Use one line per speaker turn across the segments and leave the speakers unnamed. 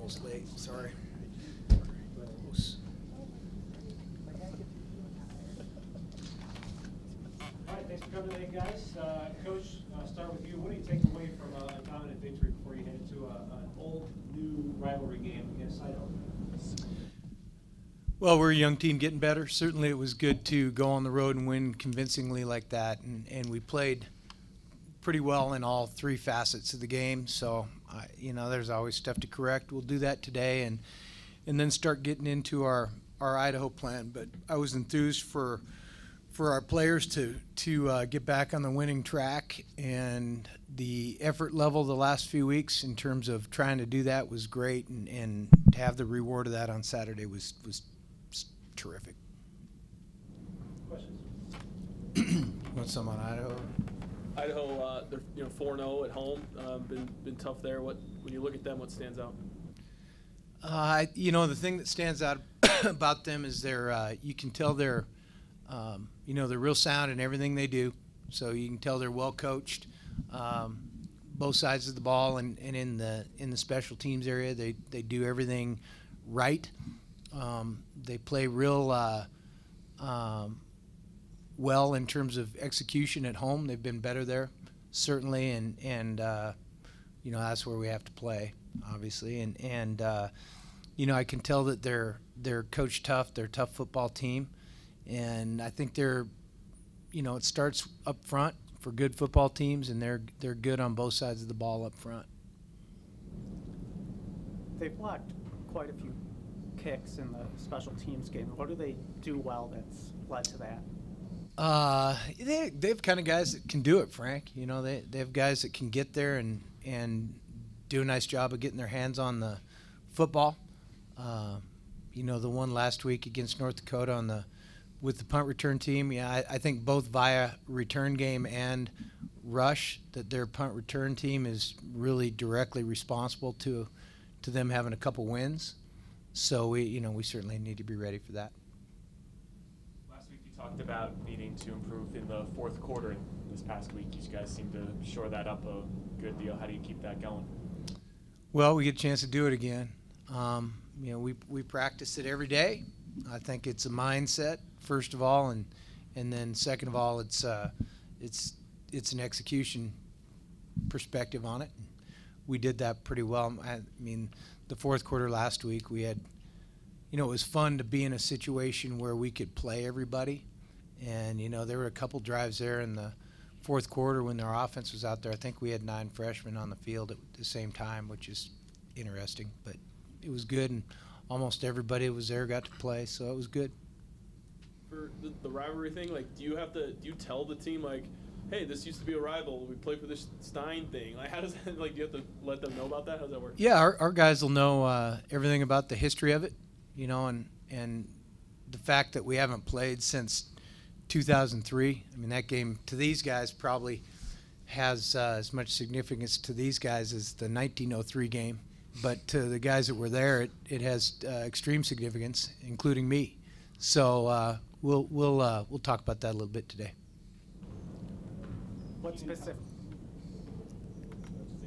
almost late. Sorry.
All right, thanks for coming today, guys. Coach, start with you. What do you take away from a dominant victory before you head into an old, new rivalry game against Idaho?
Well, we're a young team getting better. Certainly it was good to go on the road and win convincingly like that, and we played pretty well in all three facets of the game. So, there's always stuff to correct. We'll do that today and then start getting into our Idaho plan. But I was enthused for our players to get back on the winning track, and the effort level the last few weeks in terms of trying to do that was great, and to have the reward of that on Saturday was terrific.
Questions?
Want some on Idaho?
Idaho, they're 4-0 at home. Been tough there. When you look at them, what stands out?
The thing that stands out about them is you can tell they're real sound in everything they do. So you can tell they're well coached, both sides of the ball, and in the special teams area, they do everything right. They play real well in terms of execution at home. They've been better there, certainly, and that's where we have to play, obviously. And I can tell that they're coached tough. They're a tough football team, and I think it starts up front for good football teams, and they're good on both sides of the ball up front.
They've blocked quite a few kicks in the special teams game. What do they do well that's led to that?
They have kind of guys that can do it, Frank. They have guys that can get there and do a nice job of getting their hands on the football. The one last week against North Dakota with the punt return team, I think both via return game and rush, that their punt return team is really directly responsible to them having a couple wins. So we certainly need to be ready for that.
Last week you talked about needing to improve in the fourth quarter, and this past week you guys seem to shore that up a good deal. How do you keep that going?
Well, we get a chance to do it again. We practice it every day. I think it's a mindset first of all, and then second of all, it's an execution perspective on it. We did that pretty well. The fourth quarter last week, we had, it was fun to be in a situation where we could play everybody. And, there were a couple drives there in the fourth quarter when our offense was out there. I think we had 9 freshmen on the field at the same time, which is interesting. But it was good, and almost everybody that was there got to play, so it was good.
For the rivalry thing, do you tell the team, hey, this used to be a rival, we play for this Stein thing? How does that, do you have to let them know about that? How does that work?
Yeah, our guys will know everything about the history of it, and the fact that we haven't played since 2003. That game to these guys probably has as much significance to these guys as the 1903 game, but to the guys that were there, it has extreme significance, including me. So we'll talk about that a little bit today.
What specific?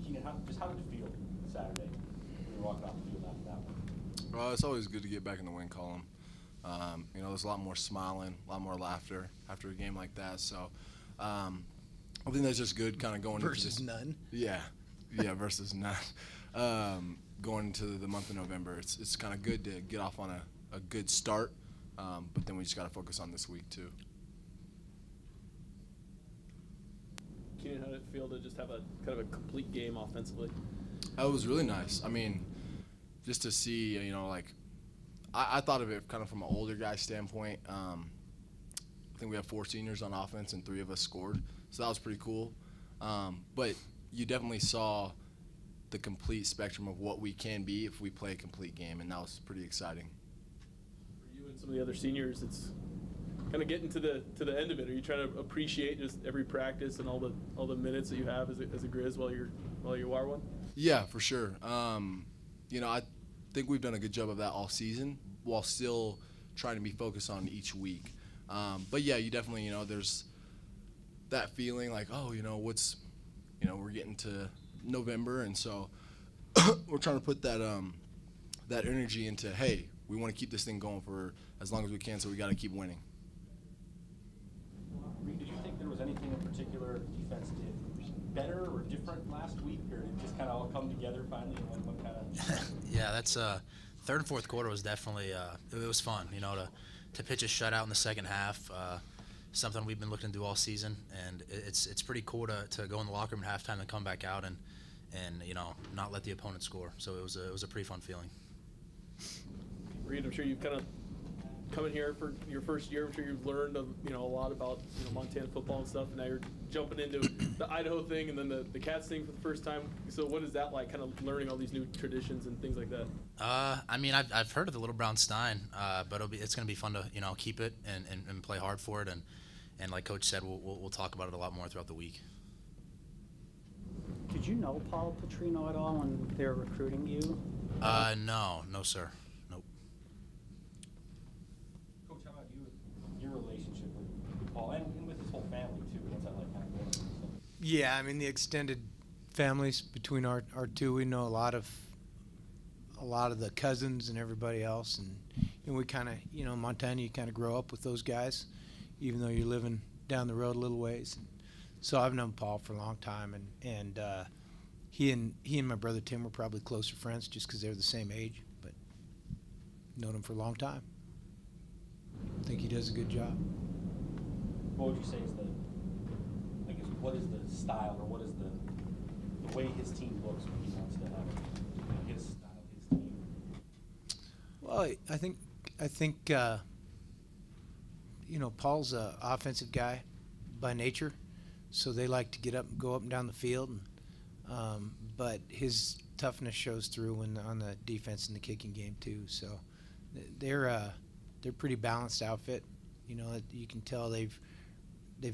Keenan, how did you feel Saturday when you walked off the field after that one?
It's always good to get back in the win column. There's a lot more smiling, a lot more laughter after a game like that. So I think that's just good kind of going
versus
into
none.
Yeah, versus none. Going into the month of November, it's kind of good to get off on a good start, but then we just got to focus on this week too.
Keenan, how did it feel to just have a kind of a complete game offensively?
It was really nice. Just to see, I thought of it kind of from an older guy standpoint. I think we have 4 seniors on offense and 3 of us scored, so that was pretty cool. But you definitely saw the complete spectrum of what we can be if we play a complete game, and that was pretty exciting.
For you and some of the other seniors, it's kind of getting to the end of it. Are you trying to appreciate just every practice and all the minutes that you have as a Grizz while you are one?
Yeah, for sure. I think we've done a good job of that all season while still trying to be focused on each week. But yeah, you definitely, there's that feeling we're getting to November, and so we're trying to put that that energy into, hey, we want to keep this thing going for as long as we can, so we got to keep winning.
Reed, did you think there was anything in particular defense did better or different last week, or did it just kind of all come together finally in one kind of?
Yeah, that's third and fourth quarter was definitely it was fun, you know, to pitch a shutout in the second half. Something we've been looking to do all season, and it's pretty cool to go in the locker room at halftime and come back out and you know, not let the opponent score. So it was a pretty fun feeling.
Reed, I'm sure you've kind of come in here for your first year. I'm sure you've learned a lot about Montana football and stuff. And now you're jumping into the Idaho thing and then the Cats thing for the first time. So what is that like, kind of learning all these new traditions and things like that?
I mean, I've heard of the Little Brown Stein, but it's going to be fun to keep it and play hard for it. And like Coach said, we'll talk about it a lot more throughout the week.
Did you know Paul Petrino at all when they were recruiting you?
No, sir. Nope.
Coach, how about you, your relationship with Paul and with his whole family too? What's that like, kind of going?
Yeah, I mean the extended families between our two, we know a lot of the cousins and everybody else, and we kind of, Montana, you kind of grow up with those guys, even though you're living down the road a little ways. So I've known Paul for a long time, and he and my brother Tim were probably closer friends just because they're the same age, but known him for a long time. I think he does a good job.
What would you say is what is the style, or what is the way his team looks when he wants to have his style, his team?
Well, I think Paul's an offensive guy by nature, so they like to go up and down the field, but his toughness shows through on the defense and the kicking game too. So they're pretty balanced outfit. You can tell they've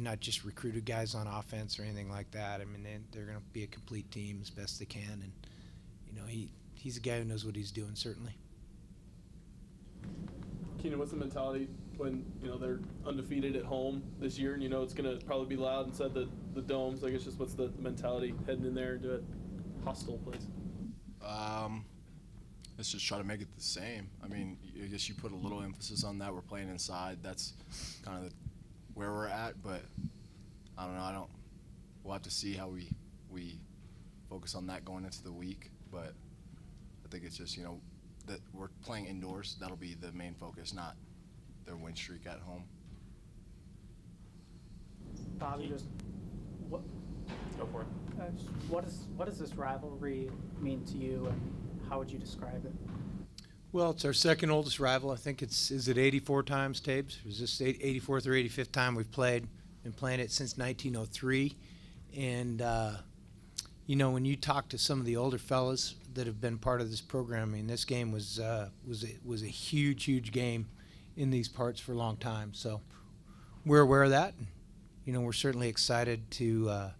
not just recruited guys on offense or anything like that. I mean, they're going to be a complete team as best they can, and he's a guy who knows what he's doing, certainly.
Keenan, what's the mentality when they're undefeated at home this year, and it's going to probably be loud inside the domes? I guess just what's the mentality heading in there into a hostile place?
Let's just try to make it the same. I mean, I guess you put a little emphasis on that. We're playing inside. That's kind of where we're at, but I don't know. We'll have to see how we focus on that going into the week. But I think it's just that we're playing indoors. That'll be the main focus, not their win streak at home.
Bobby, what?
Go for it.
What does this rivalry mean to you, and how would you describe it?
Well, it's our second oldest rival. I think is it 84 times, Tabes? Is this 84th or 85th time we've played? Been playing it since 1903. And, when you talk to some of the older fellas that have been part of this program, I mean, this game was a huge game in these parts for a long time. So we're aware of that. We're certainly excited to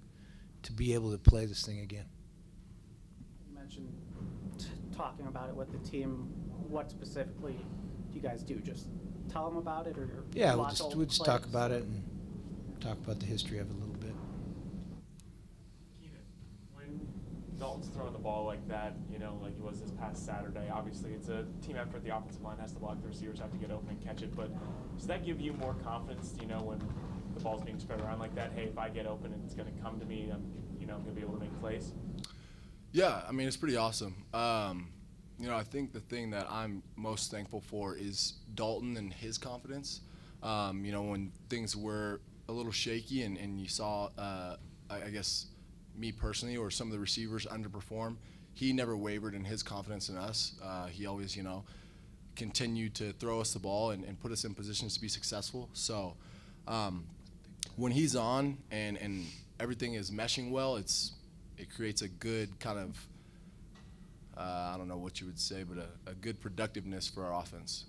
be able to play this thing again.
You mentioned talking about it with the team. What specifically do you guys do? Just tell them about it, or
yeah, we'll just talk about it and talk about the history of it a little bit.
Keenan, when Dalton's throwing the ball like that, like he was this past Saturday, obviously it's a team effort. The offensive line has to block, the receivers have to get open and catch it. But does that give you more confidence, when the ball's being spread around like that? Hey, if I get open and it's going to come to me, I'm going to be able to make plays?
Yeah, I mean, it's pretty awesome. I think the thing that I'm most thankful for is Dalton and his confidence. When things were a little shaky and you saw, I guess, me personally or some of the receivers underperform, he never wavered in his confidence in us. He always, continued to throw us the ball and put us in positions to be successful. So when he's on and everything is meshing well, it creates a good kind of, I don't know what you would say, but a good productiveness for our offense.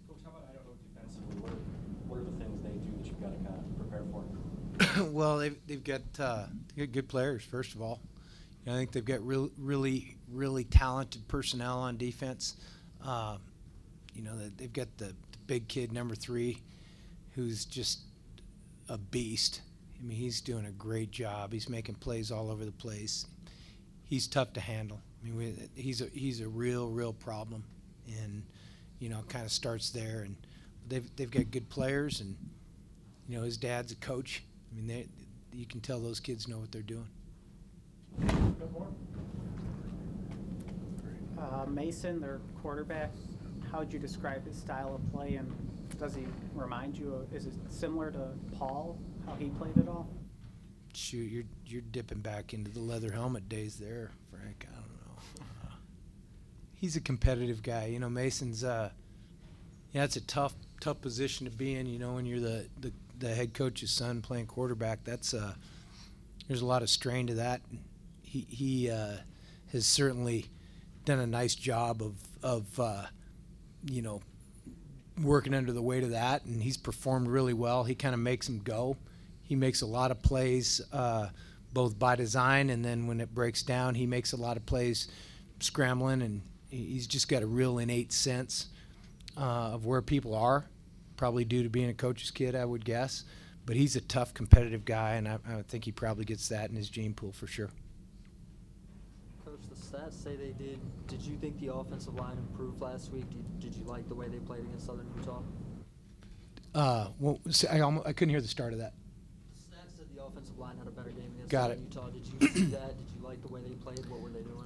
Coach, how about Idaho defensively? What are the things they do that you've got to kind of prepare for?
Well, they've got good players, first of all. I think they've got really talented personnel on defense. They've got the big kid, number 3, who's just a beast. I mean, he's doing a great job. He's making plays all over the place. he's tough to handle. I mean, he's a real problem, and you know, kind of starts there. And they've got good players, and you know, his dad's a coach. I mean, you can tell those kids know what they're doing.
No more?
Mason, their quarterback, how would you describe his style of play, and does he remind you of, is it similar to Paul, how he played it all?
Shoot, you're dipping back into the leather helmet days there, Frank. I don't know. He's a competitive guy. You know, Mason's yeah, it's a tough position to be in. You know, when you're the head coach's son playing quarterback, that's there's a lot of strain to that. He has certainly done a nice job of you know, working under the weight of that, and he's performed really well. He kind of makes them go. He makes a lot of plays both by design, and then when it breaks down, he makes a lot of plays scrambling, and he's just got a real innate sense of where people are, probably due to being a coach's kid, I would guess. But he's a tough, competitive guy, and I think he probably gets that in his gene pool for sure.
Coach, the stats say they did. Did you think the offensive line improved last week? Did you like the way they played against Southern Utah?
Well, I couldn't hear the start of that.
Stats said the offensive line had a better game against
Got
Southern
it.
Utah. Did you see that? Did you like the way they played? What were they doing?
I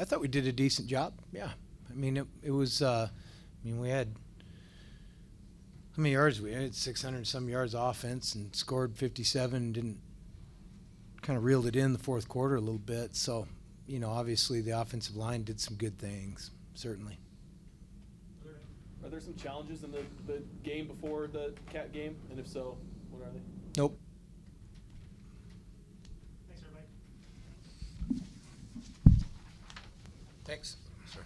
thought we did a decent job. Yeah, I mean it was. I mean, we had how many yards? We had 600 some yards offense and scored 57. Didn't kind of reeled it in the fourth quarter a little bit. So, you know, obviously the offensive line did some good things. Certainly.
Are there some challenges in the game before the Cat game? And if so, what are they?
Nope.
Thanks, everybody.
Thanks. Sorry.